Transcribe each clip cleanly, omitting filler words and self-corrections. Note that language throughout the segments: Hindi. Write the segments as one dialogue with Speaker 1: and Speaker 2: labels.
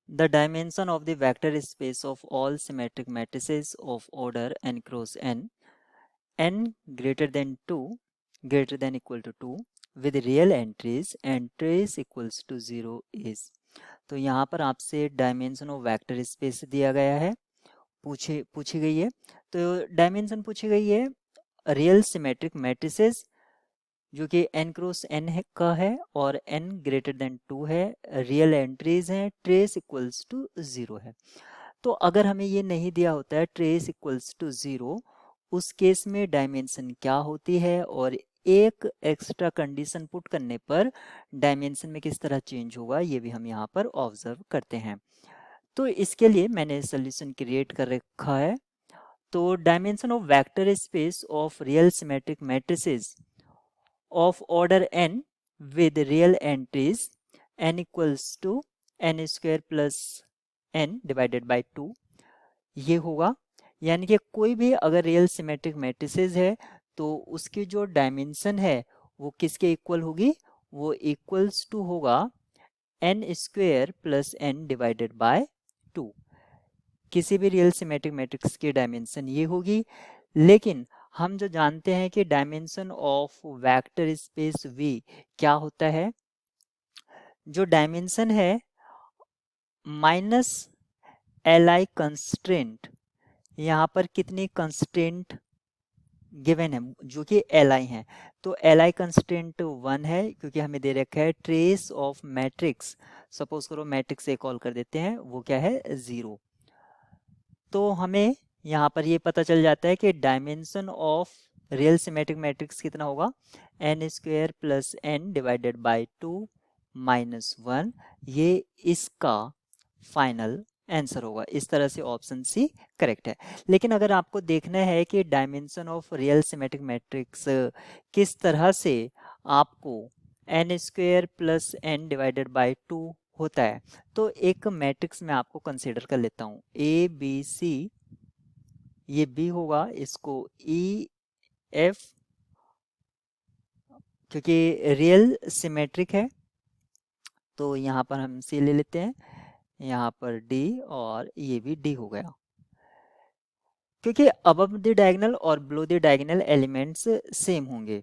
Speaker 1: The dimension of the vector space of all symmetric matrices of order n cross n greater than 2, greater than equal to 2 with real entries and trace equals to 0 is। तो यहाँ पर आपसे डायमेंशन ऑफ वेक्टर स्पेस दिया गया है, पूछी गई है। तो डायमेंशन पूछी गई है रियल सिमेट्रिक मैट्रिसेस जो कि n क्रॉस n का है और n ग्रेटर देन 2 है, रियल एंट्रीज हैं, ट्रेस इक्वल्स टू 0 है। तो अगर हमें ये नहीं दिया होता है ट्रेस इक्वल्स टू 0, उस केस में डायमेंशन क्या होती है और एक एक्स्ट्रा कंडीशन पुट करने पर डायमेंशन में किस तरह चेंज होगा, ये भी हम यहाँ पर ऑब्जर्व करते हैं। तो इसके लिए मैंने सोल्यूशन क्रिएट कर रखा है। तो dimension of vector space of real symmetric matrices of order n with real entries n equals to n square plus n divided by 2 ये होगा। यानी कि कोई भी अगर रियल सिमेट्रिक मैट्रिसेस है तो उसकी जो डायमेंशन है वो किसके इक्वल होगी, वो इक्वल्स टू होगा n square plus n divided by 2। किसी भी रियल सिमेट्रिक मैट्रिक्स की डायमेंशन ये होगी। लेकिन हम जो जानते हैं कि dimension of vector space V क्या होता है, जो डायमेंशन है माइनस Li कंस्ट्रेंट, यहाँ पर कितनी कंस्ट्रेंट गिवन है जो कि Li है, तो Li कंस्ट्रेंट 1 है क्योंकि हमें दे रखा है ट्रेस ऑफ मैट्रिक्स। सपोज करो मैट्रिक्स से कॉल कर देते हैं, वो क्या है 0। तो हमें यहाँ पर ये पता चल जाता है कि dimension of real symmetric matrix कितना होगा, n square plus n divided by 2 minus 1। ये इसका फाइनल आंसर होगा। इस तरह से ऑप्शन सी करेक्ट है। लेकिन अगर आपको देखना है कि dimension of real symmetric matrix किस तरह से आपको n square plus n divided by 2 होता है, तो एक मैट्रिक्स में आपको कंसीडर कर लेता हूँ ए बी सी, ये बी होगा, इसको ई एफ, क्योंकि रियल सिमेट्रिक है तो यहाँ पर हम सी ले लेते हैं, यहाँ पर डी और ये भी डी हो गया। क्योंकि अबव द डायगोनल और below the diagonal elements same होंगे,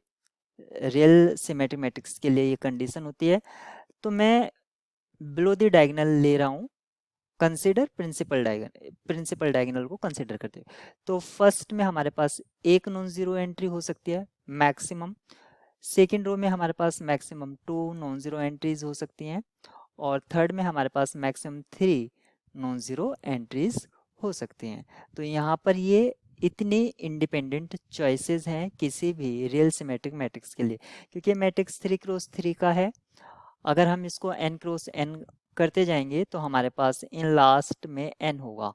Speaker 1: रियल सिमेट्रिक मैट्रिक्स के लिए ये कंडीशन होती है। तो मैं बिलो द डायगोनल ले रहा हूँ, कंसिडर प्रिंसिपल डायगोनल को कंसिडर करते हैं। तो फर्स्ट में हमारे पास एक नॉन जीरो एंट्री हो सकती है मैक्सिमम, सेकेंड रो में हमारे पास मैक्सिमम 2 नॉन जीरो एंट्रीज हो सकती हैं और थर्ड में हमारे पास मैक्सिमम 3 नॉन जीरो एंट्रीज हो सकती हैं। तो यहाँ पर ये इतने इंडिपेंडेंट चॉइसेस हैं किसी भी रियल सिमेट्रिक मैट्रिक्स के लिए, क्योंकि मैट्रिक्स 3 क्रॉस 3 का है। अगर हम इसको n क्रॉस n करते जाएंगे तो हमारे पास इन लास्ट में n होगा।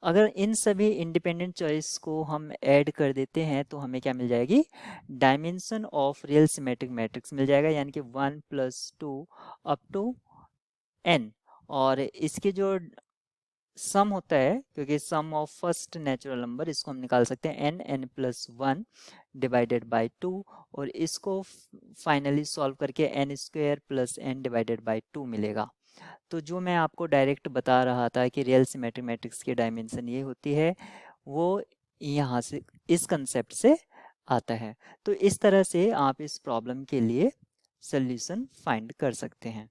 Speaker 1: अगर इन सभी इंडिपेंडेंट चॉइस को हम ऐड कर देते हैं तो हमें क्या मिल जाएगी, dimension of real symmetric matrix मिल जाएगा, यानी कि 1 + 2 अप टू n। और इसके जो सम होता है, क्योंकि सम ऑफ फर्स्ट नेचुरल नंबर, इसको हम निकाल सकते हैं n + 1 डिवाइडेड बाय 2 और इसको फाइनली सॉल्व करके n square plus n divided by 2 मिलेगा। तो जो मैं आपको डायरेक्ट बता रहा था कि रियल सिमेट्रिक मैट्रिक्स की डायमेंशन ये होती है, वो यहाँ से इस कंसेप्ट से आता है। तो इस तरह से आप इस प्रॉब्लम के लिए सॉल्यूशन फाइंड कर सकते हैं।